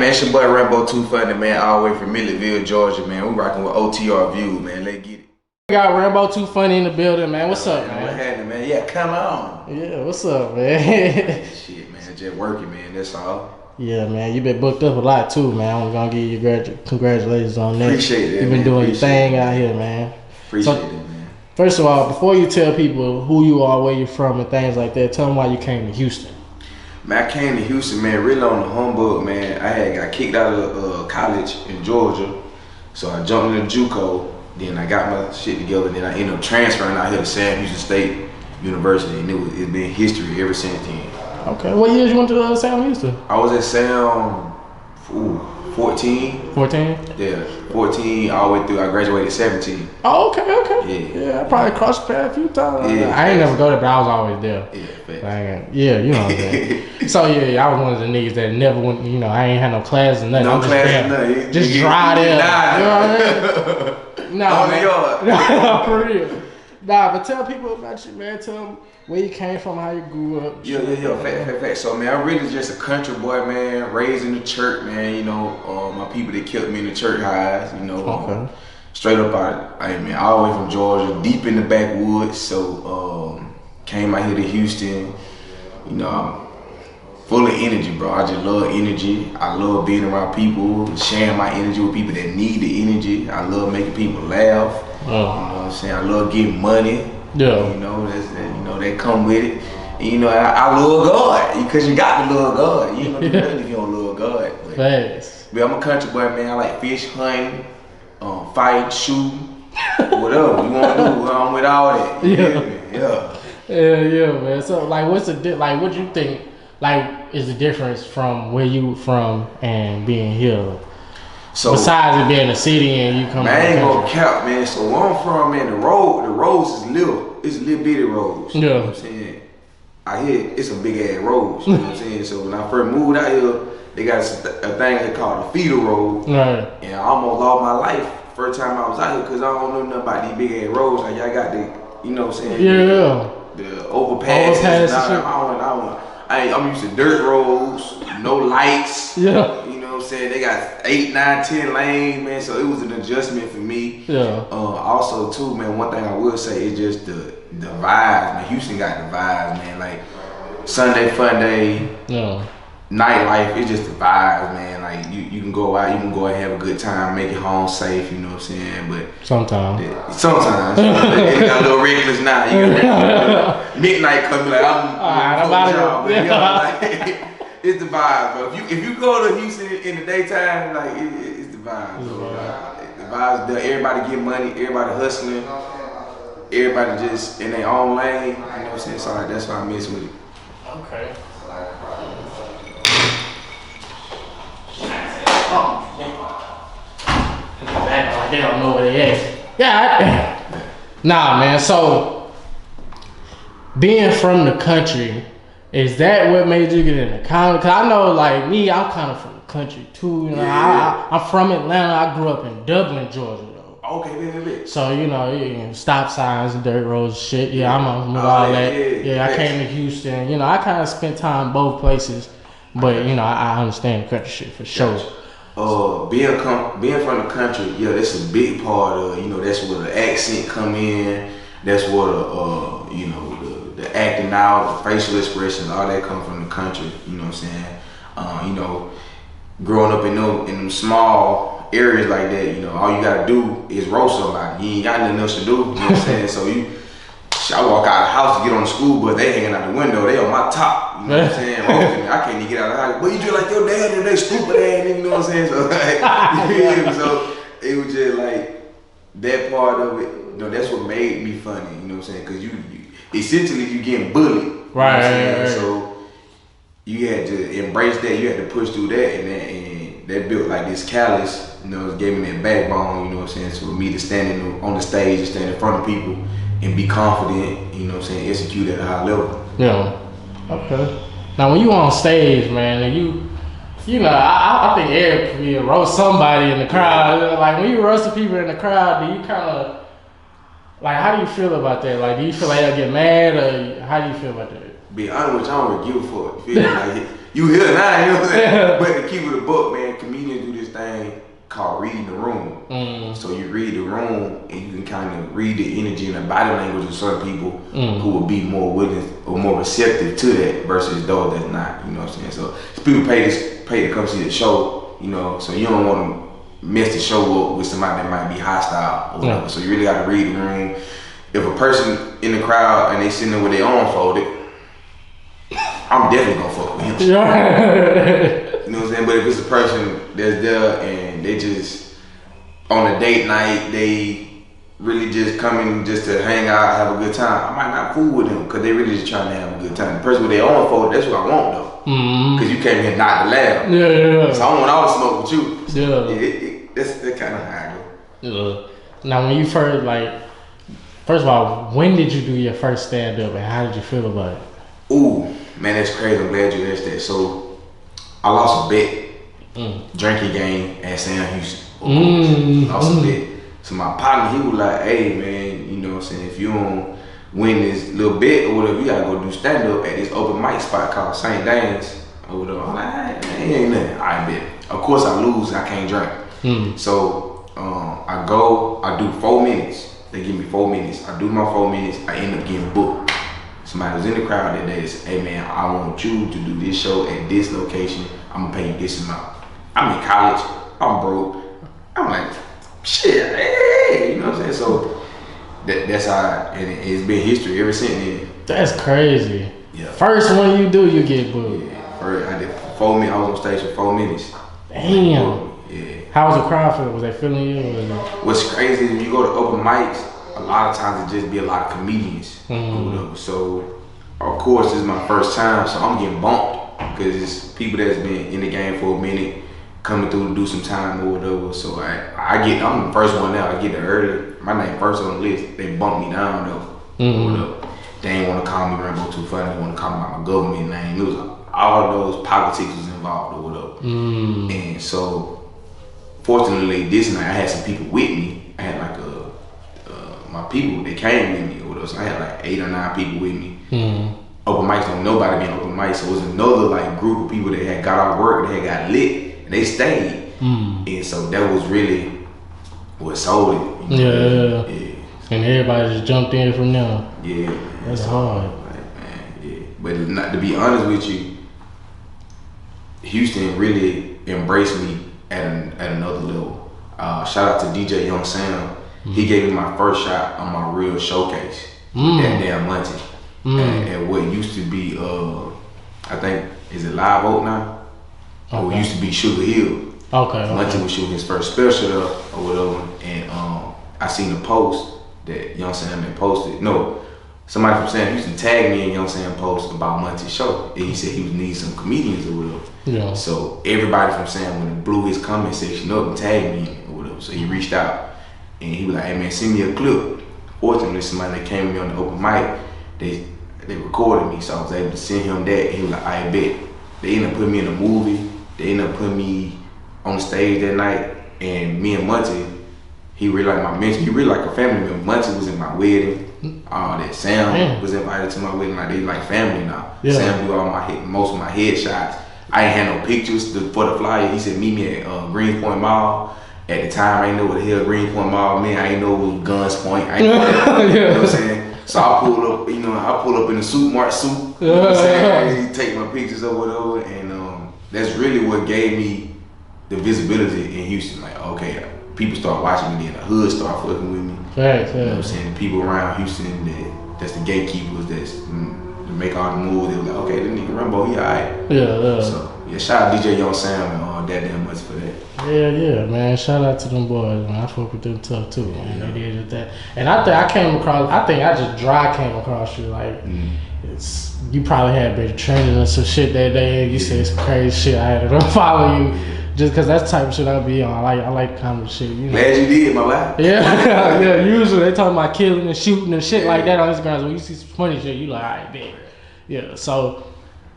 man, it's your boy Raambo2Funny, man, all the way from Milledgeville, Georgia, man. We rocking with OTR View, man. Let's get it. We got Raambo2Funny in the building, man. What's up, man? What happening, man? Yeah, come on. Yeah, what's up, man? Shit, man, just working, man. That's all. Yeah, man, you been booked up a lot too, man. I'm gonna give you congratulations on that. Appreciate it. You've been doing your thing out here, man. Appreciate it, man. First of all, before you tell people who you are, where you're from, and things like that, tell them why you came to Houston. Man, I came to Houston, man, really on the humbug, man. I had got kicked out of college in Georgia, so I jumped into JUCO. Then I got my shit together. Then I ended up transferring out here to Sam Houston State University, and it's been history ever since then. Okay, what years you went to Sam Houston? I was at Sam, 14. 14? Yeah, 14 all the way through. I graduated 17. Oh, okay. Yeah, I probably crossed the path a few times. Yeah, I ain't never go there, but I was always there. Yeah, you know what I'm saying. So yeah, I was one of the niggas that never went. You know, I ain't had no class or nothing. No I'm just class there, or nothing. just dry there. You know what I mean? Nah, man. No, for real. Nah, but tell people about you, man. Tell them where you came from, how you grew up. Yeah. Fact. So, man, I'm really just a country boy, man. Raised in the church, man. You know, my people that kept me in the church highs. You know, straight up I mean, all the way from Georgia, deep in the backwoods. So, came out here to Houston. You know, I'm full of energy, bro. I just love energy. I love being around people, sharing my energy with people that need the energy. I love making people laugh. You know what I'm saying? I love getting money. Yeah. You know, they come with it. And, you know, I love God because you got to love God. You ain't gonna do nothing if you don't love God. But I'm a country boy, man. I like fish hunting, fighting, shooting, whatever you want to do. I'm with all that. Yeah, man. So, like, what do you think? Like, is the difference from where you from and being here? So besides it being a city and you come, man, I ain't gonna cap, man. So where I'm from, man, the roads is little bitty roads. Yeah. You know what I'm saying? I hear it's some big ass roads. You know what I'm saying? So when I first moved out here, they got a thing they call a feeder road. Right. And I almost lost my life first time I was out here because I don't know nothing about these big ass roads. Like y'all got the, you know what I'm saying? Yeah. The overpasses. I'm used to dirt roads, no lights. Yeah. You know what I'm saying? They got 8, 9, 10 lanes, man. So it was an adjustment for me. Yeah. Also, too, man, one thing I will say is just the vibes, man. Houston got the vibes, man. Like Sunday fun day, nightlife. It's just the vibes, man. Like you can go out, you can go and have a good time, make it home safe. You know what I'm saying? But sometimes it got a little reckless now. You got midnight coming, like I'm out of here. It's the vibe, bro. If you go to Houston in the daytime, like it's the vibe, bro. The vibes, everybody get money, everybody hustling, everybody just in their own lane. You know what I'm saying? So that's why I miss with it. Okay. They don't know where they at. Yeah. Nah, man. So being from the country. Is that what made you get into comedy? Cause I know, like me, I'm kind of from the country too. You know, I'm from Atlanta. I grew up in Dublin, Georgia, though. Okay, So you know, stop signs, dirt roads, shit. Yeah, I'm with all that. Yeah, I came to Houston. You know, I kind of spent time both places, but you know, I understand the country shit for sure. Being from the country, yeah, that's a big part of. You know, that's where the accent come in. That's where the you know. The acting out, the facial expressions, all that come from the country. You know what I'm saying? You know, growing up in them small areas like that, you know, all you gotta do is roast somebody. You ain't got nothing else to do. You know what I'm saying? So I walk out of the house to get on the school bus, they hanging out the window, they on my top. You know what I'm saying? Roasting me. I can't even get out of the house. But you do like your dad and they stupid ass, you know what I'm saying? So like, so it was just like that part of it. You know, that's what made me funny. You know what I'm saying? Because essentially you getting bullied, right? So you had to embrace that. You had to push through that, and that built like this callus. You know, it gave me that backbone. You know what I'm saying? So for me to stand on the stage and stand in front of people and be confident. You know what I'm saying? Execute at a high level. Yeah. Okay. Now when you on stage, man, and you know, I think everybody roast somebody in the crowd. Like when you roast the people in the crowd, do you kind of like, how do you feel about that? Like, do you feel like they'll get mad, or how do you feel about that? Be honest with you, I don't really give a fuck. You feel me? Like, you here now, you know what I'm saying? But to keep it a book, man, comedians do this thing called reading the room. So you read the room and you can kind of read the energy and the body language of certain people who will be more willing or more receptive to that versus those that's not, you know what I'm saying? So people pay to come see the show, you know, so you don't want to mess the show up with somebody that might be hostile or whatever. So you really got to read the room. If a person in the crowd and they sitting there with their arms folded, I'm definitely gonna fuck with him. You know what I'm saying? But if it's a person that's there and they just on a date night, they really just coming just to hang out, have a good time, I might not fool with them because they really just trying to have a good time. The person with their arms folded, that's what I want though. Because you came here not to laugh. So I want all the smoke with you. That's kind of how I go. Now when you first of all, when did you do your first stand up and how did you feel about it? Ooh, man, that's crazy. I'm glad you asked that. So I lost a bet, drinking game at Sam Houston. Lost a bet. So my partner, he was like, hey man, you know what I'm saying, if you don't win this little bet or whatever, you gotta go do stand up at this open mic spot called St. Dane's or whatever. I'm like, hey, ain't nothing. I bet. Of course I lose, I can't drink. So I go, I do 4 minutes. They give me 4 minutes. I do my 4 minutes. I end up getting booked. Somebody was in the crowd that day said, hey man, I want you to do this show at this location. I'm gonna pay you this amount. I'm in college. I'm broke. I'm like, shit, hey, you know what I'm saying? So that's how, and it's been history ever since then. That's crazy. Yeah. First one you do, you get booked. Yeah. First, I did 4 minutes. I was on stage for 4 minutes. Damn. Yeah. How was the crowd feel? Was they feeling you? What's crazy is when you go to open mics, a lot of times it just be a lot of comedians or whatever. So of course this is my first time, so I'm getting bumped because it's people that's been in the game for a minute coming through to do some time or whatever. So I'm the first one out. I get there early. My name first on the list. They bump me down though. Or whatever. They ain't want to call me Raambo2Funny. They want to call me my government name. It was all those politics was involved or whatever. And so fortunately this night I had some people with me. I had like my people, they came with me or whatever. So I had like 8 or 9 people with me. Open mics don't nobody be on open mics. So it was another like group of people that had got out of work, they had got lit, and they stayed. And so that was really what sold it. You know? Yeah. And everybody just jumped in from there. Yeah. That's hard. Like, man, yeah. But not, to be honest with you, Houston really embraced me at another level. Shout out to DJ Young Sam. He gave me my first shot on my real showcase. That damn Monty. At what used to be, I think, is it Live Oak now? Or it used to be Sugar Hill. Monty was shooting his first special or whatever. And I seen a post that Young Sam had posted. No, somebody from Sam Houston tagged me in Young Sam post about Monty's show. And he said he was needing some comedians or whatever. Yeah. So everybody from Sam when it blew his comment section up and tagged me or whatever. So he reached out. And he was like, hey man, send me a clip. Fortunately, somebody that came with me on the open mic, they recorded me, so I was able to send him that. And he was like, I bet. They ended up putting me in a movie. They ended up putting me on stage that night. And me and Monty, he really like my mentor. He really like a family member. Monty was in my wedding. That Sam was invited to my wedding. Like they like family now. Yeah. Sam do most of my headshots. I ain't had no pictures for the flyer. He said meet me at Greenpoint Mall. At the time, I didn't know what the hell Greenpoint Mall meant. I didn't know it was Guns Point. I didn't know that. You know what I'm saying? So I pulled up, in a Mark suit. You know what I'm saying? I take my pictures or whatever, and that's really what gave me the visibility in Houston. Like, okay, people start watching me, then the hood start fucking with me. Right. You know what I'm saying? The people around Houston, that's the gatekeepers, that's to make all the moves. They were like, okay, this nigga Raambo, he alright. Yeah. So yeah, shout out DJ Young Sam and all that damn much for that. Yeah, man. Shout out to them boys, man. I fuck with them tough too, man. They did just that. And I think I just dry came across you. Like, you probably had better training and some shit that day. You said some crazy shit. I had to follow you. Just cause that's the type of shit I be on. I like kind of shit. You know? Glad you did, my boy. Yeah. Usually they talking about killing and shooting and shit like that on Instagram. So when you see some funny shit, you like, alright, bet. Yeah. So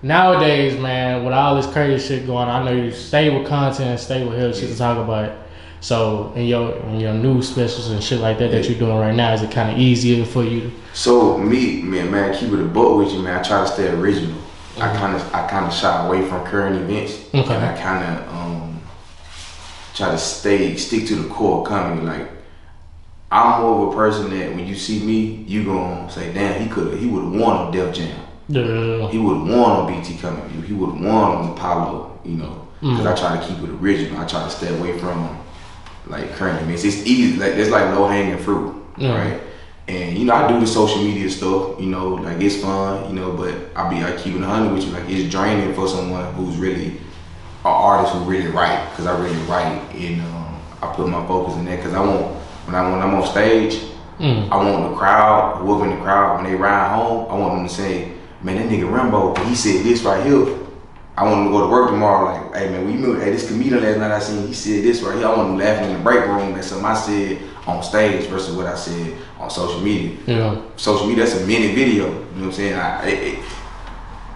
nowadays, man, with all this crazy shit going on, I know you stay with content, stay with hell shit to talk about it. So in your news specials and shit like that you're doing right now, is it kind of easier for you? So me, man, keep it a buck with you, man. I try to stay original. I kind of shy away from current events, and I kind of try to stick to the core comedy. Like, I'm more of a person that when you see me, you gonna say, damn, he would have won on Def Jam. Yeah. He would have won on BT Coming View. He would have won on Apollo, you know. Because I try to keep it original. I try to stay away from like current events. It's easy, like it's like low hanging fruit, right? And you know, I do the social media stuff, you know, like it's fun, you know, but I keep it 100 with you, like it's draining for someone who's really an artist who really write, because I really write, and I put my focus in that, because I want when I'm on stage, I want the crowd, whoever in the crowd, when they ride home, I want them to say, man, that nigga Raambo, he said this right here. I want him to go to work tomorrow, like, hey man, this comedian last night I seen, he said this right here. I want him laughing in the break room at something I said on stage versus what I said on social media. Yeah. Social media, that's a minute video. You know what I'm saying?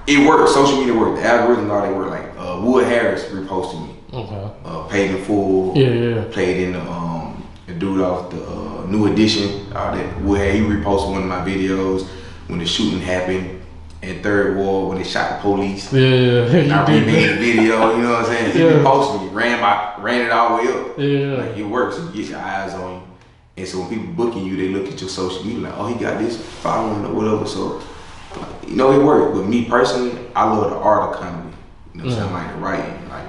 It works. Social media works. The algorithm and all they work. Like Wood Harris reposted me. Okay. Paid in full. Yeah. Played in the dude off the New Edition. That Wood Harris, he reposted one of my videos when the shooting happened. In Third Ward when they shot the police. Yeah. And I remade the video, you know what I'm saying? He reposted me, ran it all the way up. Yeah. Like it works, you get your eyes on you. And so when people booking you, they look at your social media like, oh, he got this following or whatever. So, you know, it works. But me personally, I love the art of comedy. You know what I'm saying? Like the writing, like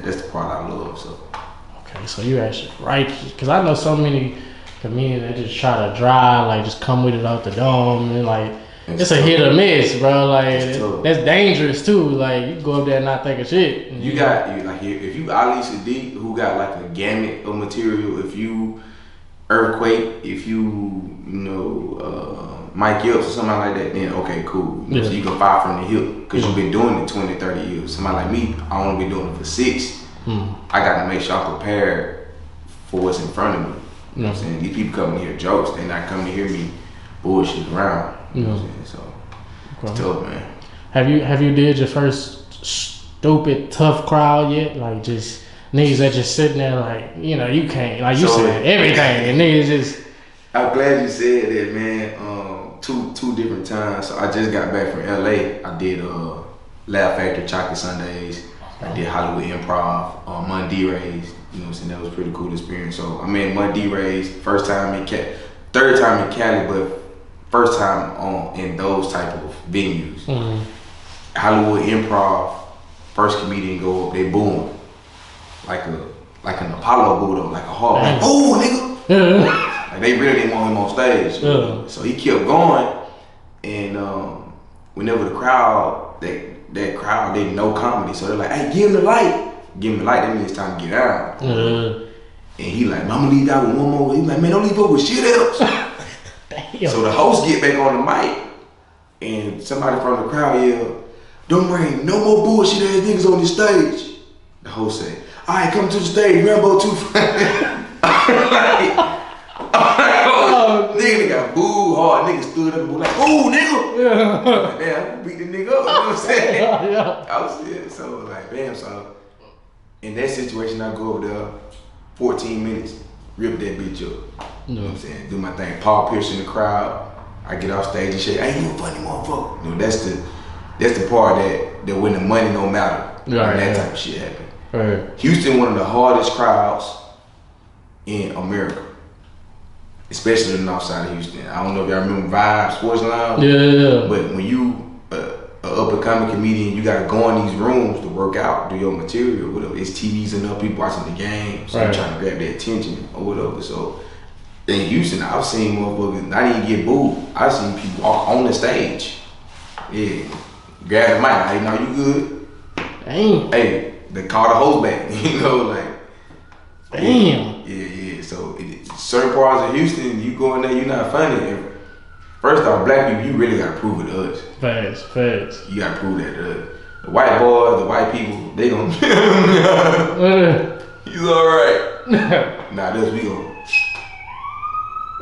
that's the part I love. So. Okay, so you actually write, because I know so many comedians that just try to drive, like just come with it out the dome and like. It's a hit or miss, bro. Like that's dangerous too. Like you go up there and not think of shit. You got like if you Ali Sadiq, who got like a gamut of material. If you Earthquake, if you Mike Epps or somebody like that, then okay, cool. You know, so you can fire from the hip because you've been doing it 20, 30 years. Somebody like me, I want to be doing it for 6. I got to make sure I'm prepared for what's in front of me. You know what I'm saying? These people come to hear jokes. They're not coming to hear me bullshit around. You know what I'm saying? So it's tough, man. Have you did your first stupid tough crowd yet? Like just niggas that just sitting there like, you know, you can't, like you said everything and niggas just. I'm glad you said that, man. Two different times. So I just got back from LA. I did Laugh Factory Chocolate Sundays. I did Hollywood Improv, Monday Rays. You know what I'm saying? That was a pretty cool experience. So I made Monday Rays, first time in Cali, third time in Cali, but first time in those type of venues. Hollywood Improv, first comedian go up, they boom. Like an Apollo booed up, like a hawk. Like, oh nigga! Like they really didn't want him on stage. So he kept going, and whenever the crowd, that crowd, they know comedy, so they're like, hey, give him the light. Give him the light, that means it's time to get out. And he like, I'm gonna leave out with one more. He like, man, don't leave up with shit else. So the host get back on the mic, and somebody from the crowd yell, don't bring no more bullshit ass niggas on this stage. The host say, all right, come to the stage, Raambo2Funny. Nigga got booed hard. Nigga stood up and was like, ooh, nigga. Like, damn, I beat the nigga up. You know what I'm saying? I was there. So like, damn, so in that situation, I go over there, 14 minutes, rip that bitch up. You know what I'm saying? Do my thing. Paul Pierce in the crowd. I get off stage and say, hey, you a funny motherfucker. You know, that's the part that when the money don't matter. When that type of shit happen. Right. Houston, one of the hardest crowds in America. Especially the north side of Houston. I don't know if y'all remember Vibe Sports Lounge. Yeah. But when you up and coming comedian, you gotta go in these rooms to work out, do your material, whatever. It's TVs enough, people watching the game, so you're trying to grab their attention or whatever. So in Houston, I've seen motherfuckers not even get booed. I've seen people on the stage. Yeah. Grab the mic, hey, now you good? Damn. Hey, they call the host back, you know, like. Damn. Yeah. So certain parts of Houston, you go in there, you're not funny. First off, black people, you really gotta prove it to us. Facts. You gotta prove that to us. The white boys, the white people, they gon' he's alright. Nah, this we gon'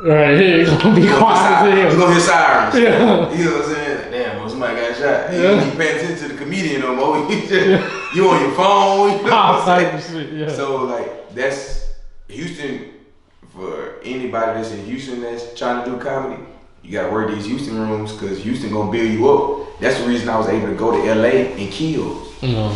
right here, it's gonna be quiet. You gonna hear sirens. Yeah. You know what I'm saying? Damn, bro, somebody got shot. You ain't paying attention to the comedian no more. You on your phone. You know what I'm saying? So like that's Houston. For anybody that's in Houston that's trying to do comedy, You gotta work these Houston rooms because Houston gonna build you up. That's the reason I was able to go to LA and kill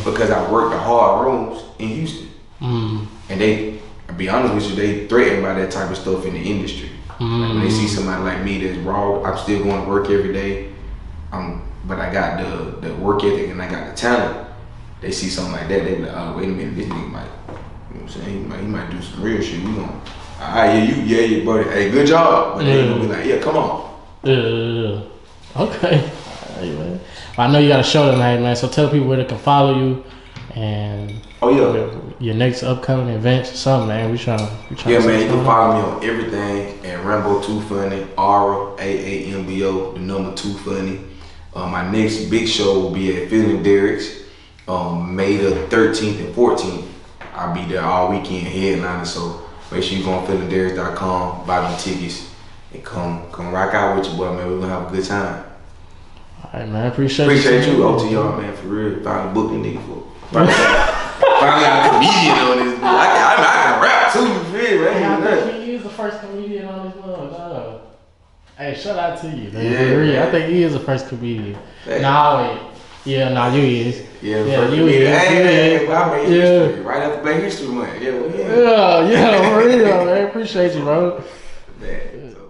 because I worked the hard rooms in Houston. And they, I'll be honest with you, they threatened by that type of stuff in the industry. Like when they see somebody like me that's raw, I'm still going to work every day. But I got the work ethic and I got the talent. They see something like that, they be like, oh, wait a minute, this nigga might, you know what I'm saying? He might do some real shit. We gonna, yeah, buddy. Hey, good job. But they gonna be like, yeah, come on. Okay. All right, man. I know you got a show tonight, man. So tell people where they can follow you and your next upcoming events or something, man. We trying yeah, man. You can follow me on everything at Raambo2Funny, RAAMBO, the number 2 funny. My next big show will be at Philly Derrick's, May the 13th and 14th. I'll be there all weekend headlining. So make sure you go on phillyderricks.com, buy them tickets, and come rock out with your boy, man. We're gonna have a good time. All right, man. Appreciate you, OTR, man, for real. Found a booking nigga for. Finally got a comedian on this. I can rap too, you feel, man. I think he is the first comedian on this one. Hey, shout out to you, man. Yeah, for real. man. I think he is the first comedian. Hey. Nah, wait. Yeah, nah, you is. Yeah, you is. Hey, I made history. Right after Black History Month. Yeah, for real, man. Appreciate you, bro. Man. So.